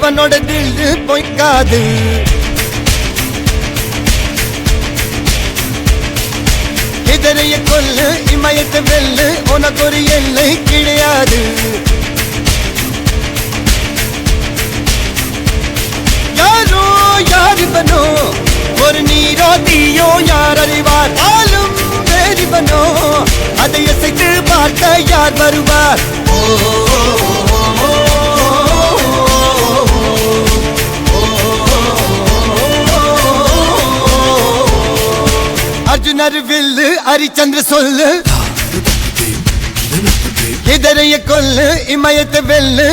இவனோட தில்லு பொய்க்காது. இதரைய கொல்லு இமயத்தை வெல்லு உனக்கு ஒரு எல்லை கிடையாது. யாரோ யார் இவனோ ஒரு நீரோ தீயோ யார் அறிவார். ஆளும் வேறிவனோ அதை அசைத்து பார்க்க யார் வருவார். அர்ஜுனர் வில்லு ஹரிச்சந்திர சொல்லு இதரைய கொல்லு இமயத்தை வெல்லு.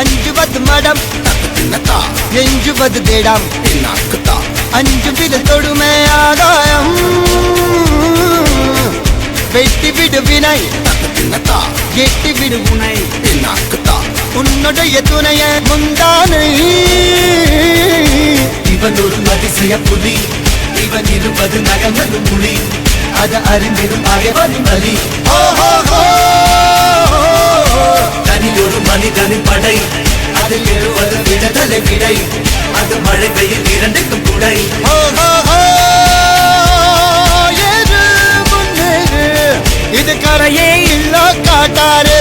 அஞ்சுவது மடம் எஞ்சுவது தேடம். அஞ்சு விட தொடுமை ஆதாயம் வெட்டி விடு வினை எட்டி விடு உனை. உன்னுடைய துணைய முந்தானை இவன் ஒரு அதிசய புலி. இவன் இருப்பது நகர்வது மொழி. அது அறிந்திடும் ஆகவனின் வலி. தனி ஒரு மனிதனின் படை. அதில் எழுவது விடுதலை விடை. அது மழை பெய்யும் இரண்டுக்கும் குடை. இது கரையே இல்ல காட்டாரு.